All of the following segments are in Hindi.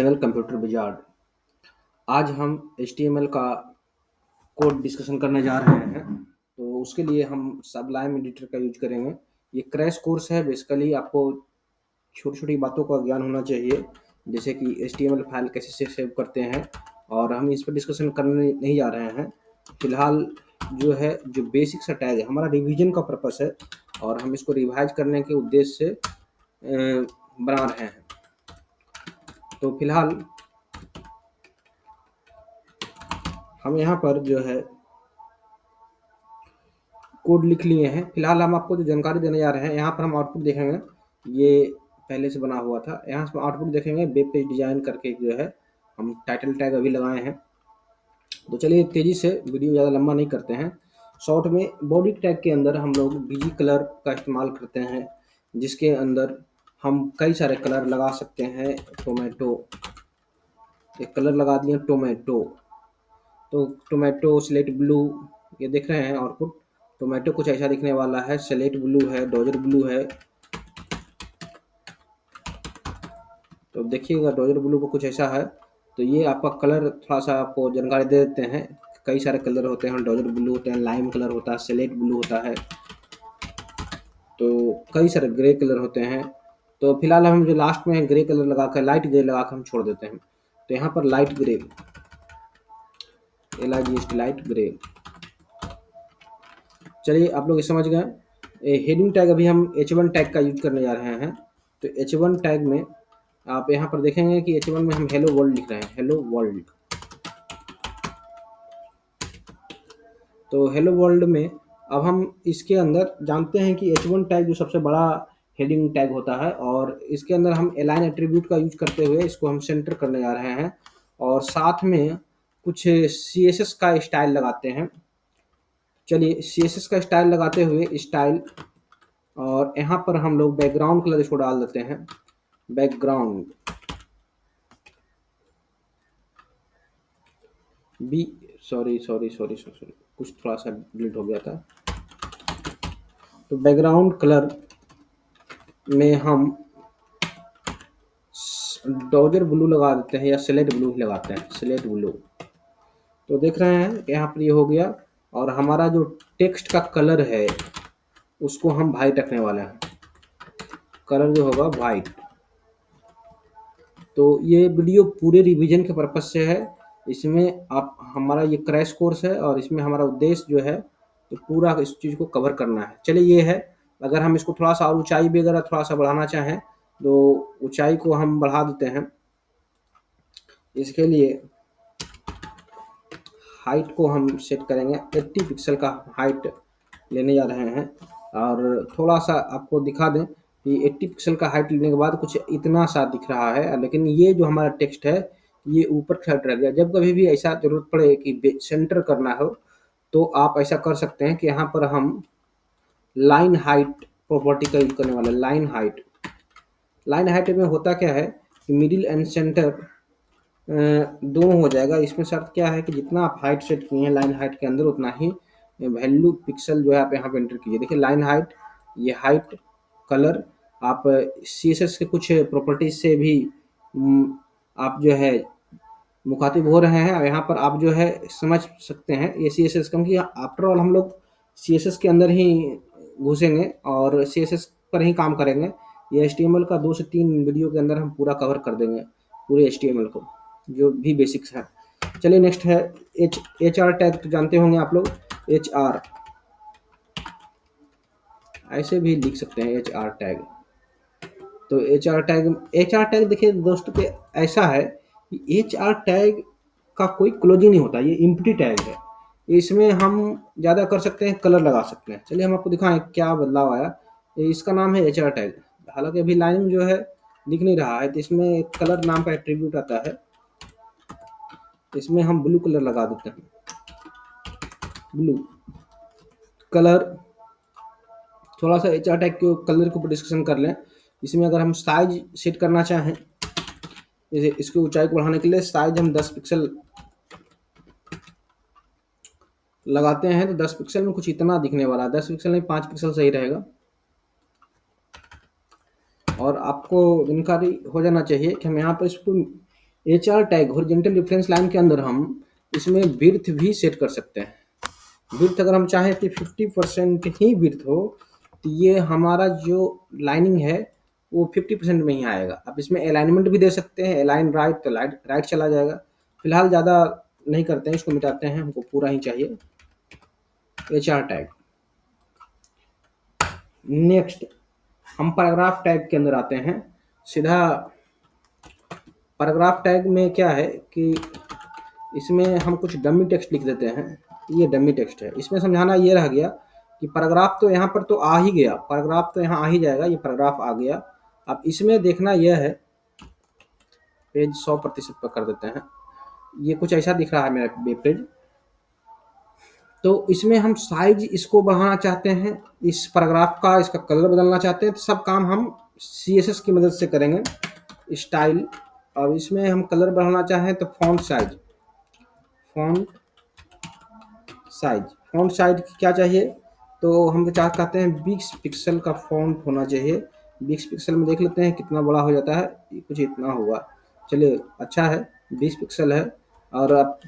Channel computer wizard. आज हम HTML का कोड डिस्कशन करने जा रहे हैं। तो उसके लिए हम सबलाइम एडिटर का यूज करेंगे। ये क्रैश कोर्स है। बेसिकली आपको छोटी छोटी बातों का ज्ञान होना चाहिए, जैसे कि HTML फाइल कैसे से सेव करते हैं, और हम इस पर डिस्कशन करने नहीं जा रहे हैं फिलहाल। जो है, जो बेसिक सा टैग है, हमारा रिवीजन का पर्पस है और हम इसको रिवाइज करने के उद्देश्य से बना रहे हैं। तो फिलहाल हम यहाँ पर जो है कोड लिख लिए हैं। फिलहाल हम आपको जो जानकारी देने जा रहे हैं, यहाँ पर हम आउटपुट देखेंगे। ये पहले से बना हुआ था। यहाँ से आउटपुट देखेंगे, वेब पेज डिजाइन करके जो है हम टाइटल टैग अभी लगाए हैं। तो चलिए तेजी से, वीडियो ज़्यादा लंबा नहीं करते हैं। शॉर्ट में बॉडी टैग के अंदर हम लोग बीजी कलर का इस्तेमाल करते हैं, जिसके अंदर हम कई सारे कलर लगा सकते हैं। टोमेटो, एक कलर लगा दिए टोमेटो। तो टोमेटो, स्लेट ब्लू, ये देख रहे हैं आउटपुट। टोमेटो कुछ ऐसा दिखने वाला है, स्लेट ब्लू है, डॉजर ब्लू है। तो देखिएगा डॉजर ब्लू को कुछ ऐसा है। तो ये आपका कलर थोड़ा सा आपको जानकारी दे देते हैं। कई सारे कलर होते हैं, डॉजर ब्लू होते हैं, लाइम कलर होता है, स्लेट ब्लू होता है, तो कई सारे ग्रे कलर होते हैं। तो फिलहाल हम जो लास्ट में ग्रे कलर लगा कर, लाइट ग्रे लगा कर हम छोड़ देते हैं। तो यहाँ पर light grey, LIGHT, light grey. चलिए आप लोग ये समझ गए। हेडिंग टैग अभी हम H1 टैग का यूज करने जा रहे हैं। तो H1 टैग में आप यहाँ पर देखेंगे कि H1 में हम हेलो वर्ल्ड लिख रहे हैं, हेलो वर्ल्ड। तो हेलो वर्ल्ड में अब हम इसके अंदर जानते हैं कि H1 टैग जो सबसे बड़ा हेडिंग टैग होता है, और इसके अंदर हम अलाइन एट्रीब्यूट का यूज करते हुए इसको हम सेंटर करने जा रहे हैं, और साथ में कुछ CSS का स्टाइल लगाते हैं। चलिए CSS का स्टाइल लगाते हुए स्टाइल, और यहाँ पर हम लोग बैकग्राउंड कलर इसको डाल देते हैं। Background B, sorry sorry sorry sorry, कुछ थोड़ा सा डिलीट हो गया था। तो बैकग्राउंड कलर में हम डॉजर ब्लू लगा देते हैं, या स्लेट ब्लू ही लगाते हैं, स्लेट ब्लू। तो देख रहे हैं कि यहाँ पर ये हो गया, और हमारा जो टेक्स्ट का कलर है उसको हम वाइट रखने वाले हैं। कलर जो होगा वाइट। तो ये वीडियो पूरे रिवीजन के पर्पज से है। इसमें आप, हमारा ये क्रैश कोर्स है और इसमें हमारा उद्देश्य जो है तो पूरा इस चीज़ को कवर करना है। चलिए ये है। अगर हम इसको थोड़ा सा और ऊंचाई भी अगर थोड़ा सा बढ़ाना चाहें तो ऊंचाई को हम बढ़ा देते हैं। इसके लिए हाइट को हम सेट करेंगे, 80 पिक्सल का हाइट लेने जा रहे हैं। और थोड़ा सा आपको दिखा दें कि 80 पिक्सल का हाइट लेने के बाद कुछ इतना सा दिख रहा है, लेकिन ये जो हमारा टेक्स्ट है ये ऊपर की साइड रह गया। जब कभी भी ऐसा जरूरत पड़े कि सेंटर करना हो तो आप ऐसा कर सकते हैं कि यहाँ पर हम लाइन हाइट प्रॉपर्टी का यूज करने वाले। लाइन हाइट, लाइन हाइट में होता क्या है कि मिडिल एंड सेंटर दोनों हो जाएगा। इसमें शर्त क्या है कि जितना आप हाइट सेट किए हैं लाइन हाइट के अंदर, उतना ही वैल्यू पिक्सल जो है आप यहाँ पे एंटर कीजिए। देखिए लाइन हाइट, ये हाइट, कलर, आप CSS के कुछ प्रॉपर्टीज से भी आप जो है मुखातिब हो रहे हैं। और यहाँ पर आप जो है समझ सकते हैं ये CSS, क्योंकि आफ्टर ऑल हम लोग CSS के अंदर ही घुसेंगे और CSS पर ही काम करेंगे। ये HTML का 2 से 3 वीडियो के अंदर हम पूरा कवर कर देंगे, पूरे HTML को, जो भी बेसिक्स है। चलिए नेक्स्ट है HR टैग। तो जानते होंगे आप लोग, HR ऐसे भी लिख सकते हैं, HR टैग। तो HR टैग देखिए दोस्तों के ऐसा है कि HR टैग का कोई क्लोजिंग नहीं होता, ये एम्प्टी टैग है। इसमें हम ज़्यादा कर सकते हैं, कलर लगा सकते हैं। चलिए हम आपको दिखाएं क्या बदलाव आया। इसका नाम है HR टैग। हालांकि अभी लाइन जो है दिख नहीं रहा है, तो इसमें कलर नाम का एट्रीब्यूट आता है। इसमें हम ब्लू कलर लगा देते हैं, ब्लू कलर। थोड़ा सा HR टैग के कलर के ऊपर डिस्कशन कर लें। इसमें अगर हम साइज सेट करना चाहें, जैसे इसकी ऊंचाई को बढ़ाने के लिए साइज हम 10 पिक्सल लगाते हैं। तो 10 पिक्सल में कुछ इतना दिखने वाला है, 10 पिक्सल नहीं 5 पिक्सल सही रहेगा। और आपको जानकारी हो जाना चाहिए कि हम यहाँ पर इसको HR tag horizontal reference line के अंदर हम इसमें विड्थ भी सेट कर सकते हैं। विड्थ अगर हम चाहें कि 50% ही विड्थ हो, तो ये हमारा जो लाइनिंग है वो 50% में ही आएगा। आप इसमें अलाइनमेंट भी दे सकते हैं, अलाइन राइट तो राइट राइट चला जाएगा। फिलहाल ज़्यादा नहीं करते हैं, इसको मिटाते हैं, हमको पूरा ही चाहिए। HR tag. नेक्स्ट हम पैराग्राफ टैग के अंदर आते हैं। सीधा पैराग्राफ टैग में क्या है कि इसमें हम कुछ डमी टेक्स्ट लिख देते हैं। ये डमी टेक्स्ट है। इसमें समझाना ये रह गया कि पैराग्राफ तो यहाँ पर तो आ ही गया, पैराग्राफ तो यहाँ आ ही जाएगा, ये पैराग्राफ आ गया। अब इसमें देखना यह है, पेज 100% पर कर देते हैं। ये कुछ ऐसा दिख रहा है मेरा वेब पेज। तो इसमें हम साइज इसको बढ़ाना चाहते हैं, इस पैराग्राफ का इसका कलर बदलना चाहते हैं, तो सब काम हम CSS की मदद से करेंगे। स्टाइल, अब इसमें हम कलर बढ़ाना चाहें तो font size, font size, font size क्या चाहिए, तो हम क्या कहते हैं 20 पिक्सल का फॉन्ट होना चाहिए। 20 पिक्सल में देख लेते हैं कितना बड़ा हो जाता है, ये कुछ इतना हुआ, चलिए अच्छा है, 20 पिक्सल है। और आप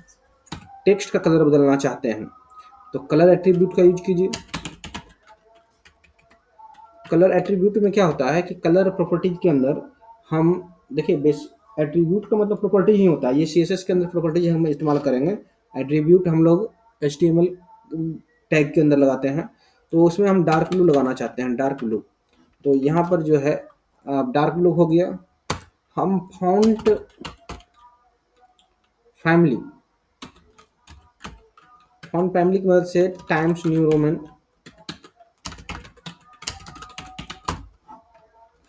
टेक्स्ट का कलर बदलना चाहते हैं तो कलर एट्रीब्यूट का यूज कीजिए। कलर एट्रीब्यूट में क्या होता है कि कलर प्रॉपर्टीज के अंदर हम देखिए, बेस एट्रीब्यूट का मतलब प्रॉपर्टी ही होता है, ये CSS के अंदर प्रॉपर्टीज हम इस्तेमाल करेंगे। एट्रीब्यूट हम लोग HTML टैग के अंदर लगाते हैं, तो उसमें हम डार्क ब्लू लगाना चाहते हैं, डार्क ब्लू। तो यहाँ पर जो है डार्क ब्लू हो गया। हम फॉन्ट फैमिली, फॉन्ट फैमिली की मदद से टाइम्स न्यू रोमन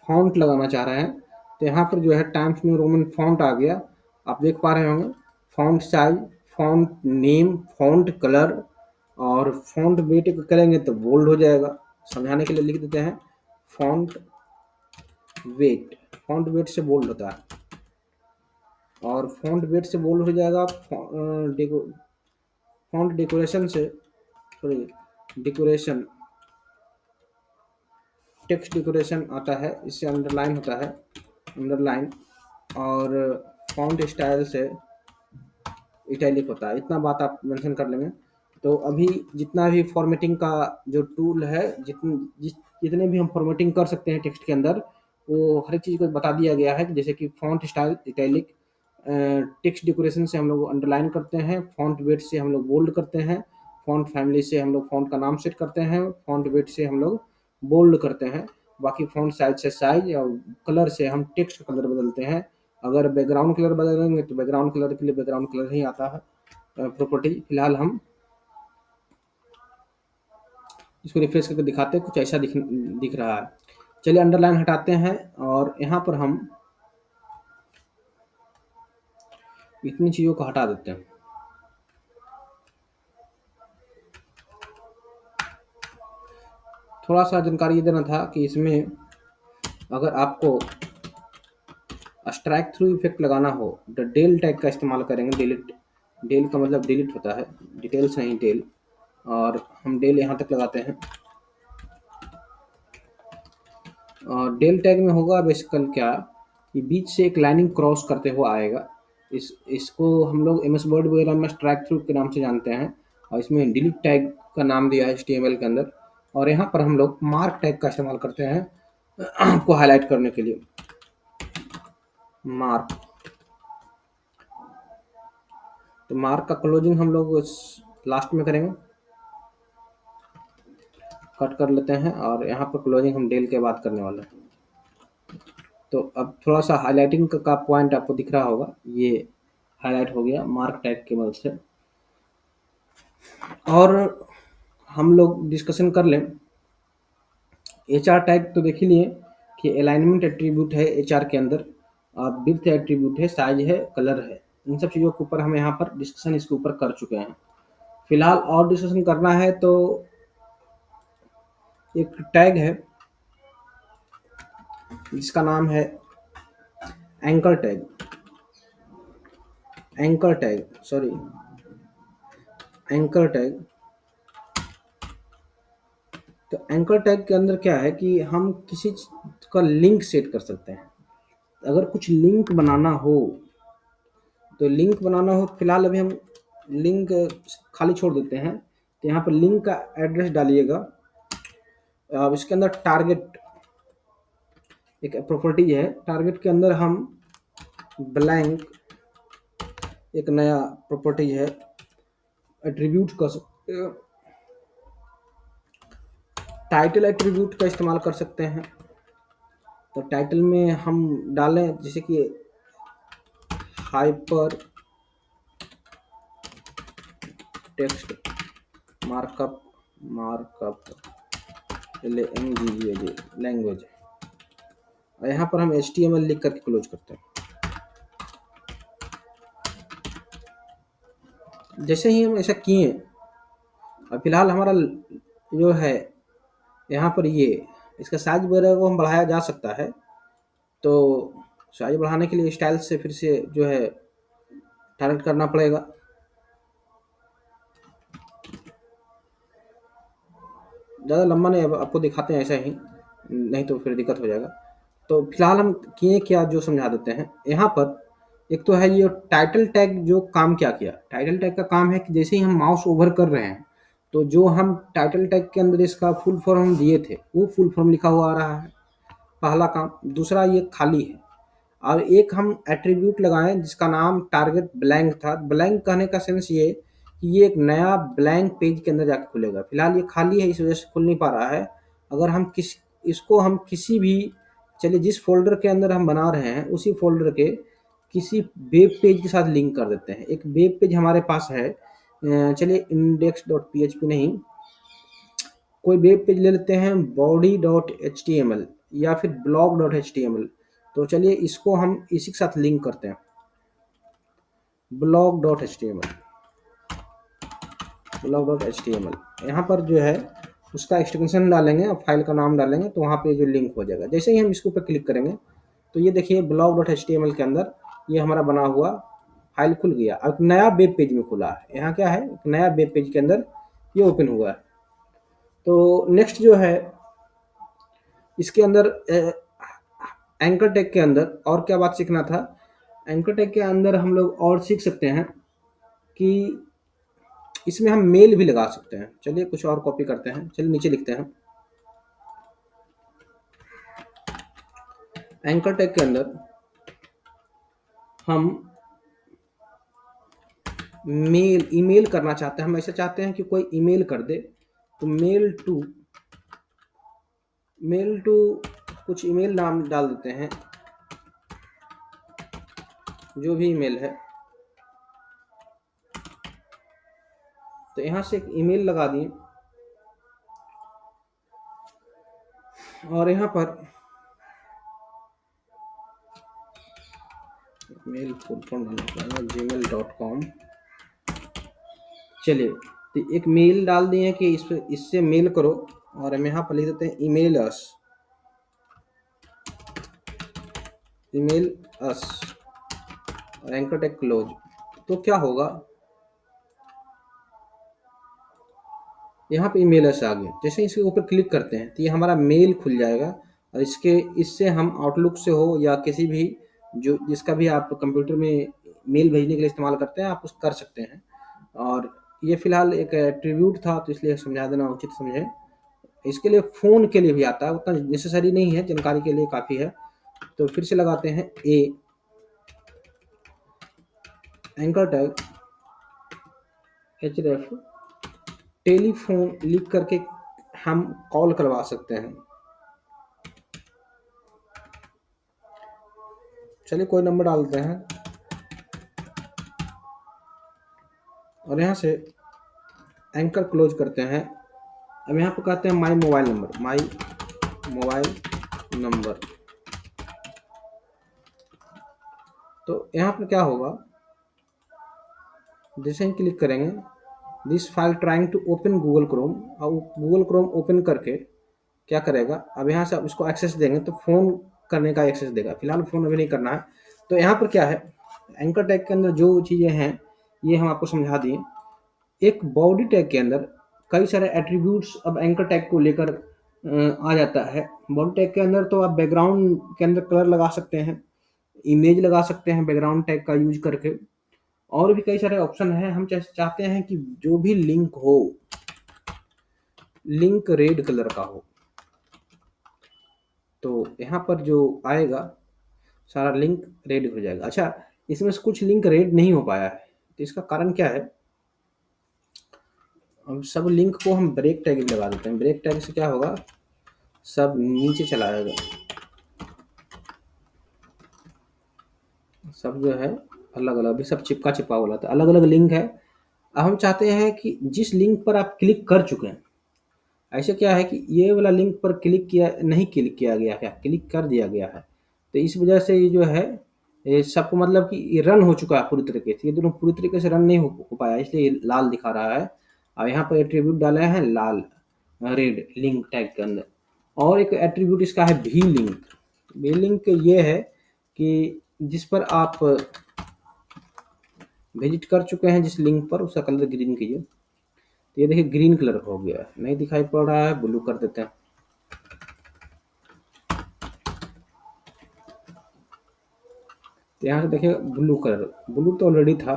फॉन्ट लगाना चाह रहे हैं, तो यहाँ पर जो है टाइम्स न्यू रोमन फॉन्ट आ गया, आप देख पा रहे होंगे। Font size, font name, font colour, और फॉन्ट वेट करेंगे तो बोल्ड हो जाएगा। समझाने के लिए लिख देते हैं फॉन्ट वेट, फॉन्ट वेट से बोल्ड होता है, और फॉन्ट वेट से बोल्ड हो जाएगा। फॉन्ट डेकोरेशन से, सॉरी डेकोरेशन, टेक्स्ट डेकोरेशन आता है, इससे अंडरलाइन होता है, अंडरलाइन, और फॉन्ट स्टाइल से इटैलिक होता है। इतना बात आप मेंशन कर लेंगे। तो अभी जितना भी फॉर्मेटिंग का जो टूल है, जितने भी हम फॉर्मेटिंग कर सकते हैं टेक्स्ट के अंदर, वो हर एक चीज़ को बता दिया गया है। जैसे कि font style italic, text decoration से हम लोग अंडरलाइन करते हैं, फॉन्ट वेट से हम लोग बोल्ड करते हैं, फॉन्ट फैमिली से हम लोग फॉन्ट का नाम सेट करते हैं, फॉन्ट वेट से हम लोग बोल्ड करते हैं, बाकी फॉन्ट साइज से साइज, और कलर से हम टेक्स्ट का कलर बदलते हैं। अगर बैकग्राउंड कलर बदलेंगे तो बैकग्राउंड कलर के लिए बैकग्राउंड कलर ही आता है प्रॉपर्टी। फिलहाल हम इसको रिफ्रेश करके दिखाते हैं, कुछ ऐसा दिख रहा है। चलिए अंडरलाइन हटाते हैं, और यहाँ पर हम इतनी चीज़ों को हटा देते हैं। थोड़ा सा जानकारी ये देना था कि इसमें अगर आपको स्ट्राइक थ्रू इफेक्ट लगाना हो तो डेल टैग का इस्तेमाल करेंगे। डिलीट, डेल का मतलब डिलीट होता है, डिटेल्स नहीं डेल, और हम डेल यहाँ तक लगाते हैं। और डेल टैग में होगा बेसिकल क्या, कि बीच से एक लाइनिंग क्रॉस करते हुए आएगा। इसको हम लोग MS वर्ड वगैरह में स्ट्राइक थ्रू के नाम से जानते हैं, और इसमें डिलीट टैग का नाम दिया है HTML के अंदर। और यहाँ पर हम लोग मार्क टैग का इस्तेमाल करते हैं को हाईलाइट करने के लिए। मार्क, तो मार्क का क्लोजिंग हम लोग लास्ट में करेंगे, कट कर लेते हैं, और यहाँ पर क्लोजिंग हम डेल के बाद करने वाले हैं। तो अब थोड़ा सा हाईलाइटिंग का पॉइंट आपको दिख रहा होगा, ये हाईलाइट हो गया मार्क टैग की मदद से। और हम लोग डिस्कशन कर लें, HR टैग तो देख ही लिए कि अलाइनमेंट एट्रीब्यूट है HR के अंदर, विड्थ एट्रीब्यूट है, साइज है, कलर है। इन सब चीज़ों के ऊपर हम यहाँ पर डिस्कशन इसके ऊपर कर चुके हैं। फिलहाल और डिस्कशन करना है तो एक टैग है जिसका नाम है anchor tag, anchor tag, sorry anchor tag. तो एंकर टैग के अंदर क्या है कि हम किसी का लिंक सेट कर सकते हैं। अगर कुछ लिंक बनाना हो तो लिंक बनाना हो, फिलहाल अभी हम लिंक खाली छोड़ देते हैं। तो यहाँ पर लिंक का एड्रेस डालिएगा। अब इसके अंदर टारगेट एक प्रॉपर्टी है, टारगेट के अंदर हम ब्लैंक एक नया प्रॉपर्टी है एट्रीब्यूट कर सकते हैं, टाइटल एट्रीब्यूट का इस्तेमाल कर सकते हैं। तो टाइटल में हम डालें जैसे कि हाइपर टेक्स्ट मार्कअप लैंग्वेज, और यहाँ पर हम HTML लिख करके क्लोज करते हैं। जैसे ही हम ऐसा किए, और फिलहाल हमारा जो है यहाँ पर ये इसका साइज वगैरह को हम बढ़ाया जा सकता है। तो साइज बढ़ाने के लिए स्टाइल से फिर से जो है टारगेट करना पड़ेगा। ज़्यादा लंबा नहीं, अब आपको दिखाते हैं ऐसा ही, नहीं तो फिर दिक्कत हो जाएगा। तो फिलहाल हम किए क्या जो समझा देते हैं। यहाँ पर एक तो है ये टाइटल टैग, जो काम क्या किया, टाइटल टैग का काम है कि जैसे ही हम माउस ओवर कर रहे हैं तो जो हम टाइटल टैग के अंदर इसका फुल फॉर्म दिए थे वो फुल फॉर्म लिखा हुआ आ रहा है, पहला काम। दूसरा ये खाली है, और एक हम एट्रीब्यूट लगाएं जिसका नाम टारगेट ब्लैंक था। ब्लैंक कहने का सेंस ये कि ये एक नया ब्लैंक पेज के अंदर जाके खुलेगा। फिलहाल ये खाली है, इस वजह से खुल नहीं पा रहा है। अगर हम इसको हम किसी भी, चलिए जिस फोल्डर के अंदर हम बना रहे हैं उसी फोल्डर के किसी वेब पेज के साथ लिंक कर देते हैं। एक वेब पेज हमारे पास है, चलिए index.php नहीं, कोई वेब पेज ले लेते हैं body.html या फिर blog.html। तो चलिए इसको हम इसी के साथ लिंक करते हैं, blog.html। यहाँ पर जो है उसका एक्सटेंशन डालेंगे और फाइल का नाम डालेंगे, तो वहाँ पे जो लिंक हो जाएगा। जैसे ही हम इसके ऊपर क्लिक करेंगे तो ये देखिए blog.html के अंदर ये हमारा बना हुआ फाइल खुल गया। अब नया वेब पेज में खुला है, यहाँ क्या है, एक नया वेब पेज के अंदर ये ओपन हुआ है। तो नेक्स्ट जो है इसके अंदर एंकर टैग के अंदर और क्या बात सीखना था। एंकर टैग के अंदर हम लोग और सीख सकते हैं कि इसमें हम मेल भी लगा सकते हैं। चलिए कुछ और कॉपी करते हैं, चलिए नीचे लिखते हैं एंकर टैग के अंदर हम मेल ईमेल करना चाहते हैं। हम ऐसा चाहते हैं कि कोई ईमेल कर दे, तो मेल टू कुछ ईमेल नाम डाल देते हैं, जो भी ईमेल है। तो यहाँ से एक ईमेल लगा दिए, और यहाँ पर मेल फुल फॉर्म डालना पड़ेगा gmail.com। चलिए तो एक मेल डाल दिए कि इससे मेल करो, और हम यहाँ पर लिख देते हैं ईमेल अस और एंकर टैग क्लोज। तो क्या होगा, यहाँ पे ईमेल अस आ गया। जैसे इसके ऊपर क्लिक करते हैं तो ये हमारा मेल खुल जाएगा, और इससे हम आउटलुक से हो या किसी भी जो जिसका भी आप कंप्यूटर में मेल भेजने के लिए इस्तेमाल करते हैं, आप उस कर सकते हैं। और ये फिलहाल एक एट्रीब्यूट था तो इसलिए समझा देना उचित समझे। इसके लिए फ़ोन के लिए भी आता है, उतना नेसेसरी नहीं है, जानकारी के लिए काफ़ी है। तो फिर से लगाते हैं एंकर टैग href टेलीफोन लिख करके हम कॉल करवा सकते हैं। चलिए कोई नंबर डालते हैं, और यहाँ से एंकर क्लोज करते हैं। अब यहाँ पर कहते हैं माई मोबाइल नंबर। तो यहाँ पर क्या होगा, जैसे ही क्लिक करेंगे this file trying to open Google Chrome, और गूगल क्रोम ओपन करके क्या करेगा, अब यहाँ से आप इसको एक्सेस देंगे तो फ़ोन करने का एक्सेस देगा। फिलहाल फ़ोन अभी नहीं करना है। तो यहाँ पर क्या है, एंकर टैग के अंदर जो चीज़ें हैं ये हम आपको समझा दिए। एक बॉडी टैग के अंदर कई सारे एट्रीब्यूट्स अब एंकर टैग को लेकर आ जाता है। बॉडी टैग के अंदर तो आप बैकग्राउंड के अंदर कलर लगा सकते हैं, इमेज लगा सकते हैं बैकग्राउंड टैग का यूज करके, और भी कई सारे ऑप्शन हैं। हम चाहते हैं कि जो भी लिंक हो, लिंक रेड कलर का हो। तो यहाँ पर जो आएगा सारा लिंक रेड हो जाएगा। अच्छा, इसमें से कुछ लिंक रेड नहीं हो पाया है, तो इसका कारण क्या है? हम सब लिंक को हम ब्रेक टैग लगा देते हैं। ब्रेक टैग से क्या होगा, सब नीचे चला जाएगा, सब जो है अलग अलग, अभी सब चिपका चिपका वाला था, अलग अलग लिंक है। अब हम चाहते हैं कि जिस लिंक पर आप क्लिक कर चुके हैं, ऐसे क्या है कि ये वाला लिंक पर क्लिक किया गया है, क्लिक कर दिया गया है, तो इस वजह से ये जो है ये सबको मतलब कि ये रन हो चुका है पूरी तरीके से। ये दोनों पूरी तरीके से रन नहीं हो पाया, इसलिए ये लाल दिखा रहा है। और यहाँ पर एट्रीब्यूट डाले हैं लाल, रेड लिंक टैग के अंदर। और एक एट्रीब्यूट इसका है भी लिंक। भी लिंक ये है कि जिस पर आप विजिट कर चुके हैं, जिस लिंक पर, उसका कलर ग्रीन कीजिए। तो ये देखिए ग्रीन कलर हो गया है, नहीं दिखाई पड़ रहा है, ब्लू कर देते हैं। तो यहाँ से देखिए ब्लू कलर, ब्लू तो ऑलरेडी था,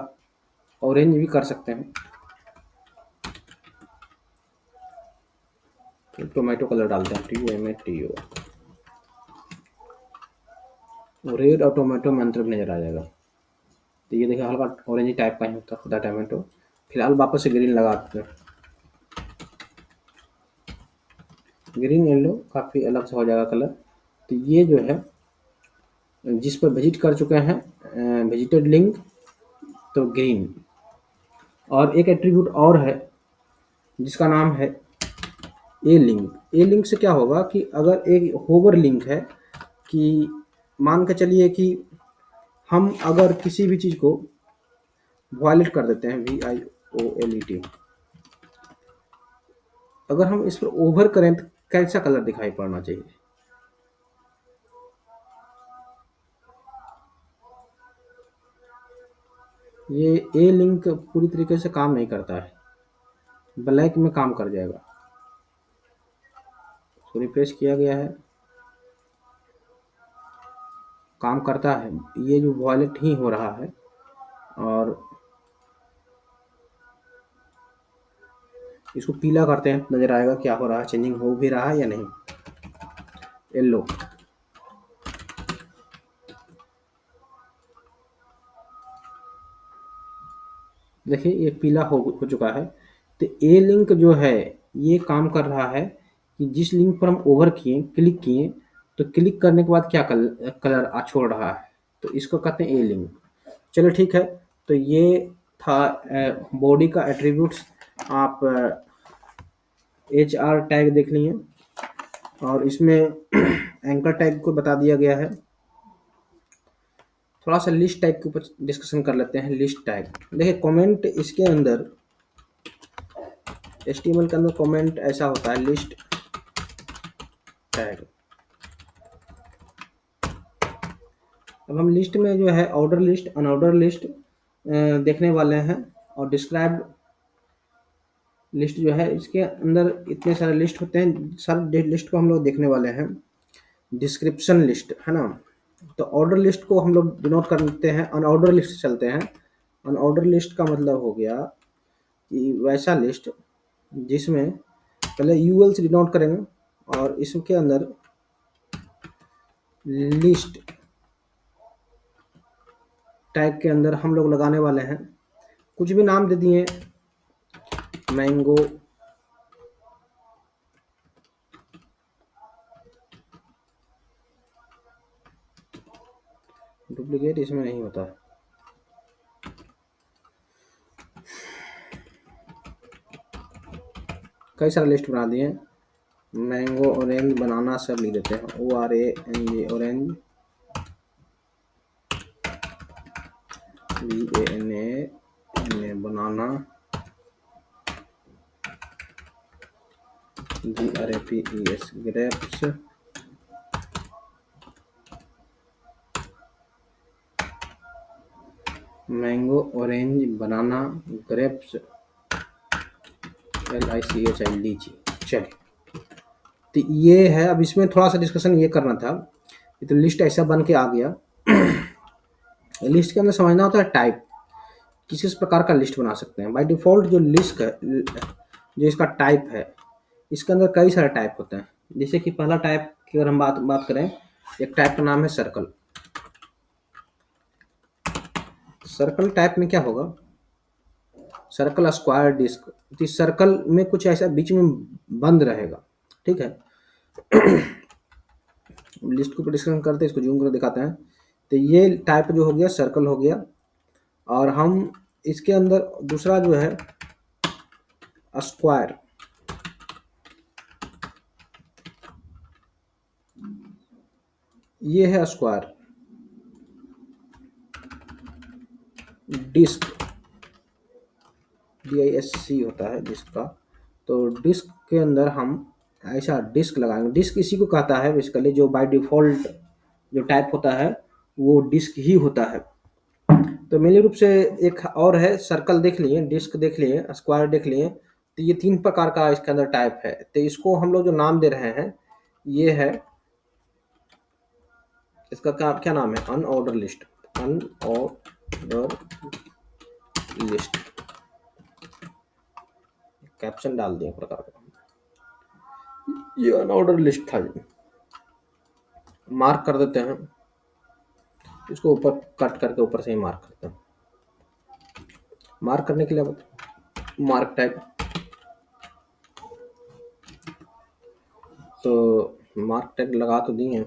ऑरेंज भी कर सकते हैं। तो टोमेटो कलर डालते हैं, TOMATO, रेड और टोमेटो में अंतर नजर आ जाएगा। तो ये देखिए हल्का ऑरेंज टाइप का ही होता खुदा टोमेटो। फिलहाल वापस से ग्रीन लगा देते हैं, ग्रीन येलो काफ़ी अलग से हो जाएगा कलर। तो ये जो है जिस पर विजिट कर चुके हैं, विजिटेड लिंक, तो ग्रीन। और एक एट्रीब्यूट और है जिसका नाम है ए लिंक। ए लिंक से क्या होगा कि अगर एक होवर लिंक है, कि मान के चलिए कि हम अगर किसी भी चीज़ को वायलेट कर देते हैं, VIOLET, अगर हम इस पर ओवर करें तो कैसा कलर दिखाई पड़ना चाहिए? ये ए लिंक पूरी तरीके से काम नहीं करता है, ब्लैक में काम कर जाएगा। तो रिफ्रेश किया गया है, काम करता है, ये जो वॉयलेट ही हो रहा है। और इसको पीला करते हैं, नज़र आएगा क्या हो रहा है, चेंजिंग हो भी रहा है या नहीं। येलो, देखिए ये पीला हो चुका है। तो ए लिंक जो है ये काम कर रहा है कि जिस लिंक पर हम ओवर किए, क्लिक किए, तो क्लिक करने के बाद क्या कलर छोड़ रहा है, तो इसको कहते हैं ए लिंक। चलो ठीक है, तो ये था बॉडी का एट्रीब्यूट्स। आप HR टैग देख लिए, और इसमें एंकर टैग को बता दिया गया है। थोड़ा सा लिस्ट टैग के ऊपर डिस्कशन कर लेते हैं। लिस्ट टैग देखिए, कमेंट इसके अंदर, HTML के अंदर कमेंट ऐसा होता है, लिस्ट टैग। अब हम लिस्ट में जो है ऑर्डर लिस्ट, अनऑर्डर लिस्ट देखने वाले हैं। और डिस्क्राइब लिस्ट जो है, इसके अंदर इतने सारे लिस्ट होते हैं, सारे लिस्ट को हम लोग देखने वाले हैं। डिस्क्रिप्शन लिस्ट है ना, तो ऑर्डर लिस्ट को हम लोग डिनोट करते हैं, अनऑर्डर लिस्ट चलते हैं। अनऑर्डर लिस्ट का मतलब हो गया कि वैसा लिस्ट जिसमें पहले UL से डिनोट करेंगे, और इसके अंदर लिस्ट टैग के अंदर हम लोग लगाने वाले हैं, कुछ भी नाम दे दिए, मैंगो, डुप्लीकेट इसमें नहीं होता। कई सारे लिस्ट बना दिए, मैंगो, ऑरेंज, बनाना, सब लिख देते हैं, ORANG, ऑरेंज, BANA, बनाना, GRAPES, ग्रेप्स, मैंगो, ऑरेंज, बनाना, ग्रेप्स, LICHI, लीची। चलिए, तो ये है। अब इसमें थोड़ा सा डिस्कशन ये करना था। ये तो लिस्ट ऐसा बन के आ गया। लिस्ट के अंदर समझना होता है टाइप, किस किस प्रकार का लिस्ट बना सकते हैं। बाय डिफ़ॉल्ट जो लिस्ट है, जो इसका टाइप है, इसके अंदर कई सारे टाइप होते हैं। जैसे कि पहला टाइप की अगर हम बात बात करें, एक टाइप का नाम है सर्कल। सर्कल टाइप में क्या होगा, सर्कल, स्क्वायर, डिस्क। तो इस सर्कल में कुछ ऐसा बीच में बंद रहेगा, ठीक है। लिस्ट को डिस्कशन करते हैं, इसको जूम कर दिखाते हैं। तो ये टाइप जो हो गया सर्कल हो गया, और हम इसके अंदर दूसरा जो है स्क्वायर, ये है स्क्वायर। डिस्क, DISC होता है डिस्क का। तो डिस्क के अंदर हम ऐसा डिस्क लगाएंगे। डिस्क इसी को कहता है बेसिकली, जो बाय डिफ़ॉल्ट जो टाइप होता है वो डिस्क ही होता है। तो मेन रूप से एक और है, सर्कल देख लिए, डिस्क देख लिए, स्क्वायर देख लिए। तो ये 3 प्रकार का इसके अंदर टाइप है। तो इसको हम लोग जो नाम दे रहे हैं, ये है, इसका क्या क्या नाम है, unordered list. Unordered list, caption डाल दिए प्रकार का, ये अनऑर्डर लिस्ट था। ये मार्क कर देते हैं, इसको ऊपर कट करके ऊपर से ही मार्क करते हैं। मार्क करने के लिए मार्क टाइप, तो मार्क टैग लगा तो दिए हैं।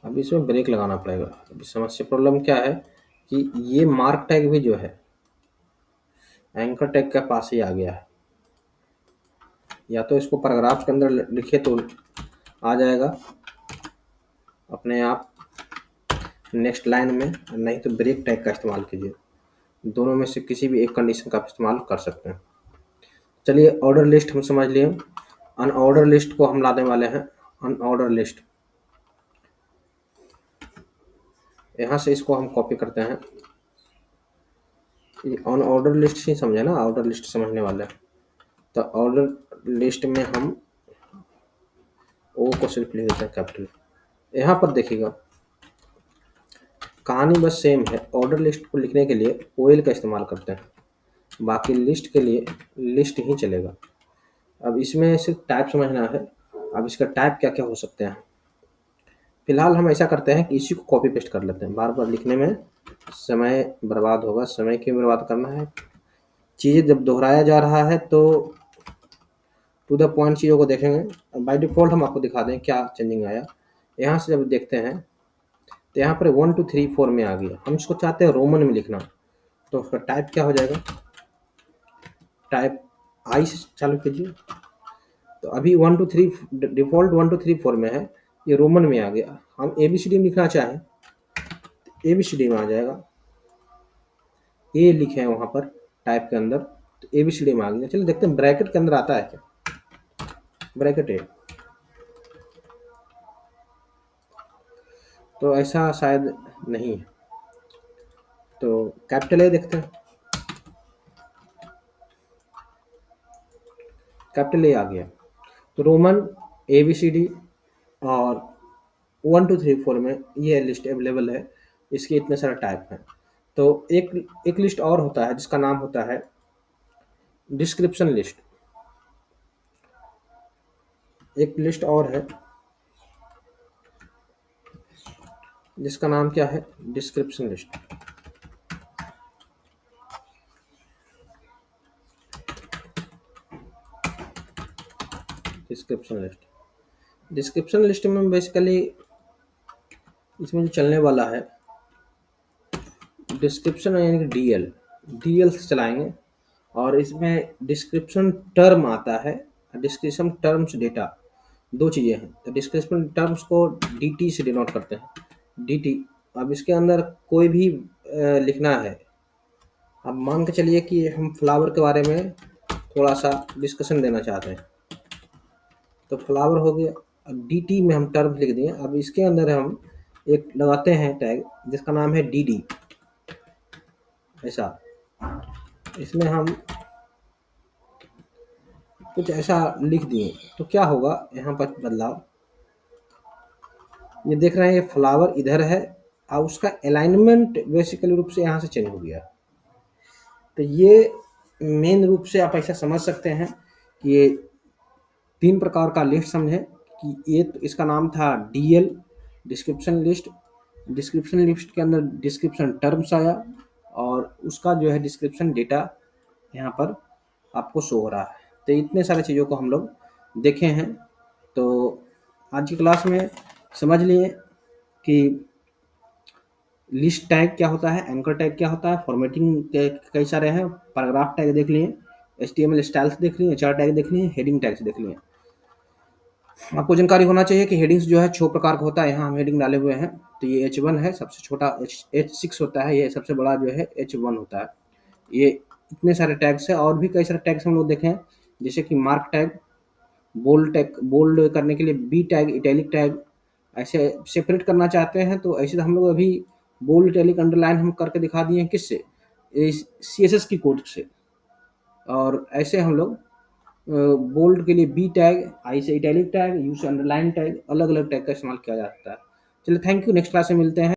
अब इसमें ब्रेक लगाना पड़ेगा। अभी समस्या प्रॉब्लम क्या है कि ये मार्क टैग भी जो है एंकर टैग के पास ही आ गया है। या तो इसको पैराग्राफ के अंदर लिखे तो आ जाएगा अपने आप नेक्स्ट लाइन में, नहीं तो ब्रेक टैग का इस्तेमाल कीजिए। दोनों में से किसी भी एक कंडीशन का इस्तेमाल कर सकते हैं। चलिए, ऑर्डर लिस्ट हम समझ लिए। अनऑर्डर लिस्ट को हम लाने वाले हैं। अनऑर्डर लिस्ट, यहाँ से इसको हम कॉपी करते हैं। अनऑर्डर लिस्ट ही समझे ना, ऑर्डर लिस्ट समझने वाले हैं। तो ऑर्डर लिस्ट में हम ओ को सिर्फ लिख देते हैं कैपिटल। यहाँ पर देखिएगा कहानी बस सेम है। ऑर्डर लिस्ट को लिखने के लिए OL का इस्तेमाल करते हैं, बाकी लिस्ट के लिए लिस्ट ही चलेगा। अब इसमें सिर्फ टाइप समझना है। अब इसका टाइप क्या क्या हो सकते हैं। फिलहाल हम ऐसा करते हैं कि इसी को कॉपी पेस्ट कर लेते हैं। बार बार लिखने में समय बर्बाद होगा। समय क्यों बर्बाद करना है, चीज़ें जब दोहराया जा रहा है तो टू द पॉइंट चीज़ों को देखेंगे। बाय डिफ़ॉल्ट हम आपको दिखा दें क्या चेंजिंग आया। यहाँ से जब देखते हैं तो यहाँ पर 1 2 3 4 में आ गया। हम इसको चाहते हैं रोमन में लिखना, तो उसका टाइप क्या हो जाएगा, टाइप आई से चालू कीजिए। तो अभी 1 2 3 डिफ़ॉल्ट 1 2 3 4 में है, ये रोमन में आ गया। हम ABCD में लिखना चाहें तो ABCD में आ जाएगा। ये लिखे हैं वहाँ पर टाइप के अंदर, तो ABCD में आ गया। चलिए देखते हैं ब्रैकेट के अंदर आता है क्या। ब्रैकेट है, तो ऐसा शायद नहीं है। तो कैपिटल A देखते हैं, कैपिटल A आ गया। तो रोमन ABCD और 1 2 3 4 में ये लिस्ट अवेलेबल है। इसके इतने सारे टाइप हैं। तो एक एक लिस्ट और होता है जिसका नाम होता है डिस्क्रिप्शन लिस्ट। एक लिस्ट और है जिसका नाम क्या है, description list. Description list, description list में बेसिकली इसमें जो चलने वाला है डिस्क्रिप्शन यानी कि DL से चलाएंगे। और इसमें डिस्क्रिप्शन टर्म आता है, डिस्क्रिप्शन टर्म्स डेटा, दो चीज़ें हैं। तो डिस्क्रिप्शन टर्म्स को DT से डिनोट करते हैं, DT। अब इसके अंदर कोई भी लिखना है। अब मान के चलिए कि हम फ्लावर के बारे में थोड़ा सा डिस्कशन देना चाहते हैं, तो फ्लावर हो गया। अब DT में हम टर्म लिख दिए। अब इसके अंदर हम एक लगाते हैं टैग जिसका नाम है DD। ऐसा इसमें हम कुछ ऐसा लिख दिए तो क्या होगा, यहाँ पर बदलाव, ये देख रहे हैं, ये फ्लावर इधर है और उसका अलाइनमेंट बेसिकली रूप से यहाँ से चेंज हो गया। तो ये मेन रूप से आप ऐसा समझ सकते हैं कि ये 3 प्रकार का लिस्ट समझें कि ये तो इसका नाम था DL, description list. Description list के अंदर डिस्क्रिप्शन टर्म्स आया और उसका जो है डिस्क्रिप्शन डेटा यहाँ पर आपको शो हो रहा है। तो इतने सारे चीज़ों को हम लोग देखे हैं। तो आज की क्लास में समझ लिए कि लिस्ट टैग क्या होता है, एंकर टैग क्या होता है, फॉर्मेटिंग के कई सारे हैं, पैराग्राफ टैग देख लिए, एचटीएमएल स्टाइल्स देख लिए, चार टैग देख लिए, हेडिंग टैग्स देख लिए। आपको जानकारी होना चाहिए कि हेडिंग्स जो है 6 प्रकार का होता है। यहाँ हम हेडिंग डाले हुए हैं। तो ये H1 है, सबसे छोटा H6 होता है, ये सबसे बड़ा जो है H1 होता है। ये इतने सारे टैग्स है और भी कई सारे टैग्स हम लोग देखें हैं, जैसे कि mark tag, bold tag, bold करने के लिए बी टैग, इटैलिक टैग। ऐसे सेपरेट करना चाहते हैं तो ऐसे तो हम लोग अभी बोल्ड, इटैलिक, अंडरलाइन हम करके दिखा दिए हैं। किससे? CSS की कोड से। और ऐसे हम लोग बोल्ड के लिए बी टैग, आई से इटैलिक टैग, यू से अंडरलाइन टैग, अलग अलग टैग का इस्तेमाल किया जाता है। चलिए, थैंक यू। नेक्स्ट क्लास में मिलते हैं।